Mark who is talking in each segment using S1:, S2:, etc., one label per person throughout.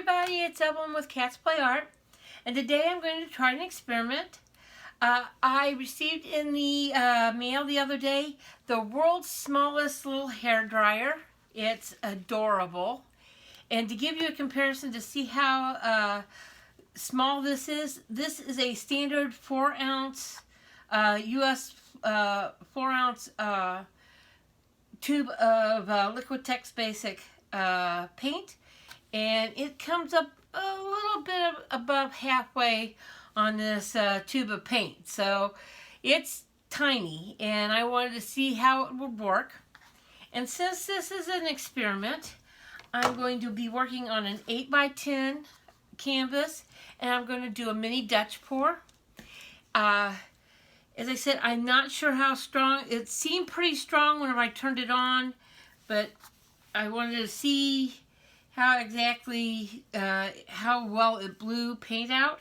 S1: everybody, it's Evelyn with Cats Play Art, and today I'm going to try an experiment. I received in the mail the other day the world's smallest little hair dryer. It's adorable. And to give you a comparison to see how small this is a standard 4-ounce US 4-ounce tube of Liquitex Basic paint, and it comes up a little bit above halfway on this tube of paint. So it's tiny, and I wanted to see how it would work. And since this is an experiment, I'm going to be working on an 8x10 canvas, and I'm going to do a mini Dutch pour. As I said, I'm not sure how strong. It seemed pretty strong whenever I turned it on, but I wanted to see how exactly, how well it blew paint out.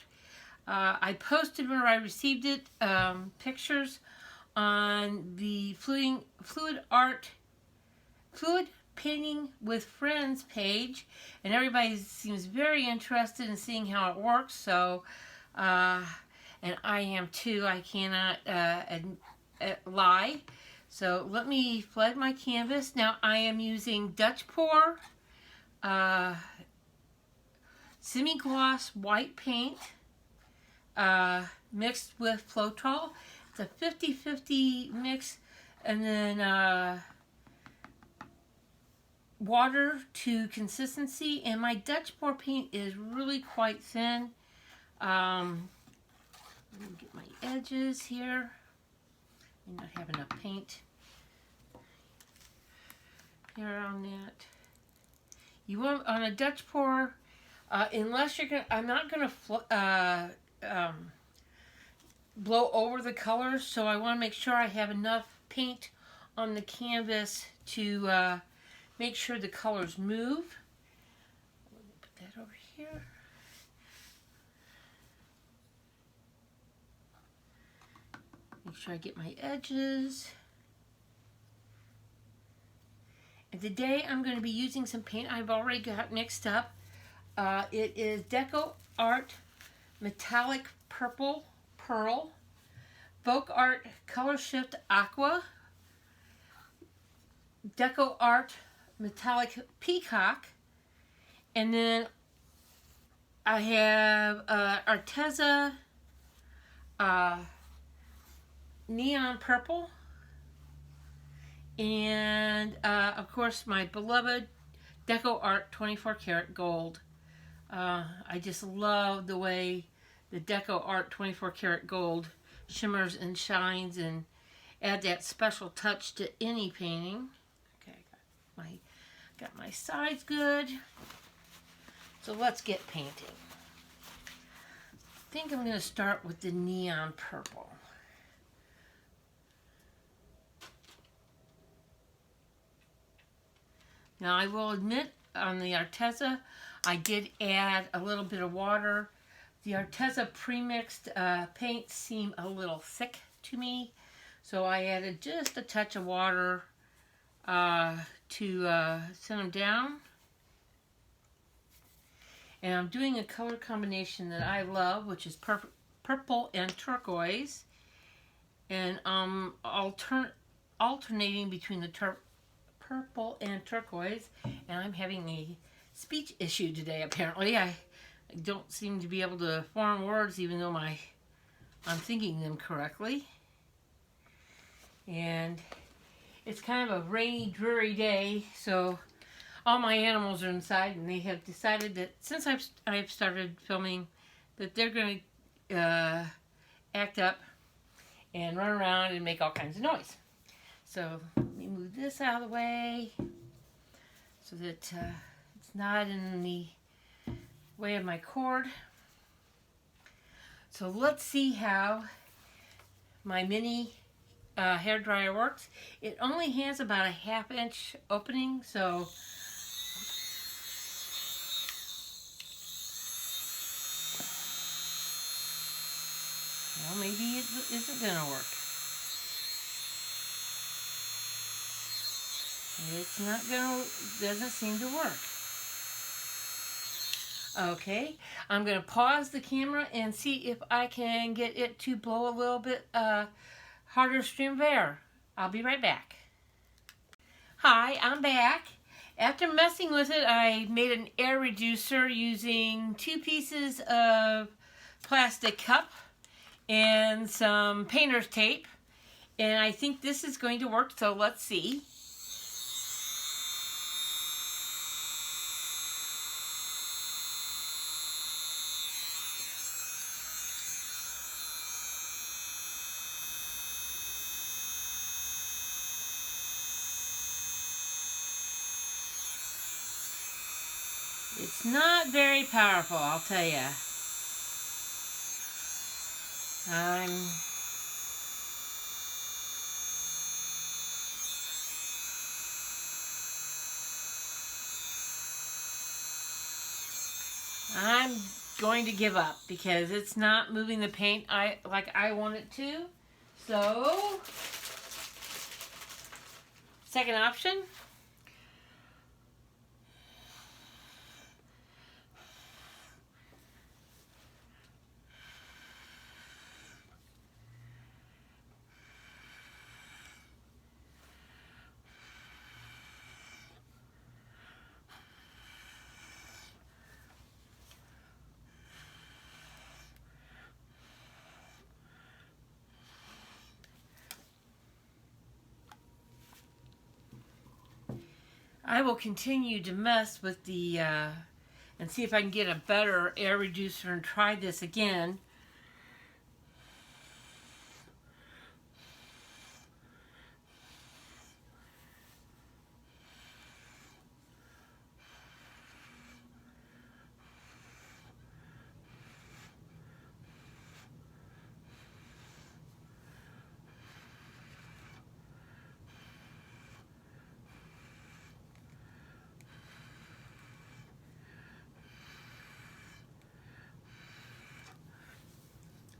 S1: I posted whenever I received it pictures on the Fluid Painting with Friends page, and everybody seems very interested in seeing how it works. So, and I am too. I cannot lie. So let me flood my canvas. Now I am using Dutch Pour semi-gloss white paint mixed with Floetrol. It's a 50-50 mix, and then water to consistency. And my Dutch Pour paint is really quite thin. Let me get my edges here. I not have enough paint here on that. You want on a Dutch Pour, unless you're gonna, I'm not gonna blow over the colors, so I want to make sure I have enough paint on the canvas to make sure the colors move. Put that over here. Make sure I get my edges. And today I'm going to be using some paint I've already got mixed up. It is Deco Art Metallic Purple Pearl, Folk Art Color Shift Aqua, Deco Art Metallic Peacock, and then I have Arteza Neon Purple, and of course my beloved Deco Art 24 Karat Gold. I just love the way the Deco Art 24 Karat Gold shimmers and shines and add that special touch to any painting. Okay, got my sides good. So let's get painting. I think I'm going to start with the neon purple. Now I will admit on the Arteza I did add a little bit of water. The Arteza premixed paints seem a little thick to me, so I added just a touch of water to send them down. And I'm doing a color combination that I love, which is purple and turquoise, and alternating between the purple and turquoise. And I'm having a speech issue today, apparently. I don't seem to be able to form words even though I'm thinking them correctly. And it's kind of a rainy, dreary day, so all my animals are inside, and they have decided that since I've started filming that they're going to act up and run around and make all kinds of noise. So let me move this out of the way so that it's not in the way of my cord. So let's see how my mini hair dryer works. It only has about a 1/2 inch opening, so well, maybe it isn't going to work. It's not going to, doesn't seem to work. Okay, I'm going to pause the camera and see if I can get it to blow a little bit harder stream of air. I'll be right back. Hi, I'm back. After messing with it, I made an air reducer using 2 pieces of plastic cup and some painter's tape. And I think this is going to work, so let's see. It's not very powerful, I'll tell you. I'm going to give up because it's not moving the paint like I want it to. So, second option. I will continue to mess with the, and see if I can get a better air reducer and try this again.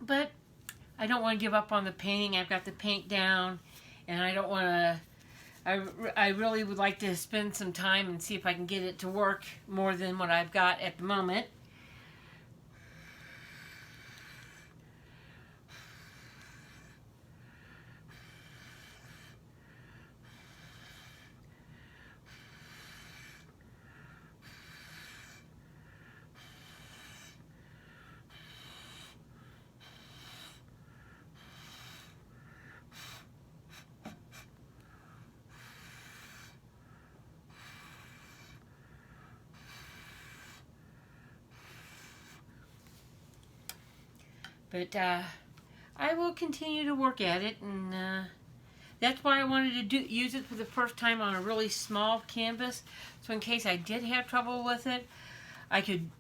S1: But I don't want to give up on the painting. I've got the paint down, and I don't want to. I really would like to spend some time and see if I can get it to work more than what I've got at the moment. But I will continue to work at it, and that's why I wanted to use it for the first time on a really small canvas. So in case I did have trouble with it, I could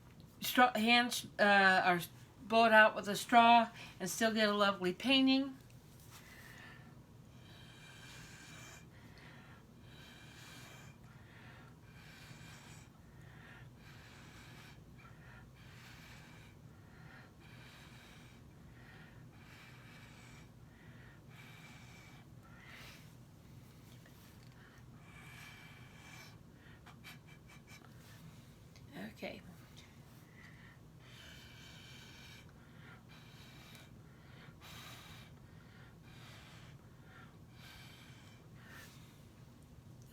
S1: or blow it out with a straw and still get a lovely painting. Okay.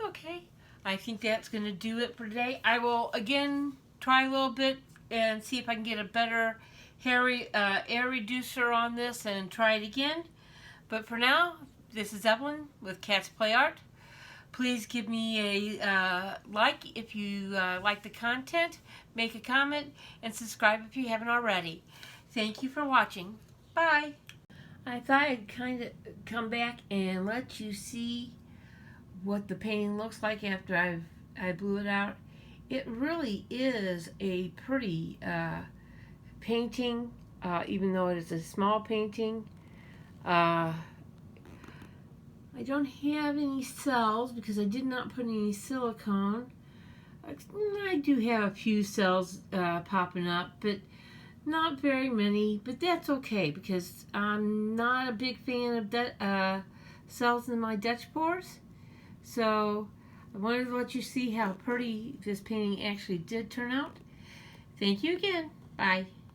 S1: Okay, I think that's going to do it for today. I will again try a little bit and see if I can get a better air reducer on this and try it again. But for now, this is Evelyn with Cat's Play Art. Please give me a like if you like the content, make a comment, and subscribe if you haven't already. Thank you for watching. Bye. I thought I'd kind of come back and let you see what the painting looks like after I blew it out. It really is a pretty painting, even though it is a small painting. I don't have any cells because I did not put any silicone. I do have a few cells popping up, but not very many. But that's okay because I'm not a big fan of cells in my Dutch boards. So I wanted to let you see how pretty this painting actually did turn out. Thank you again. Bye.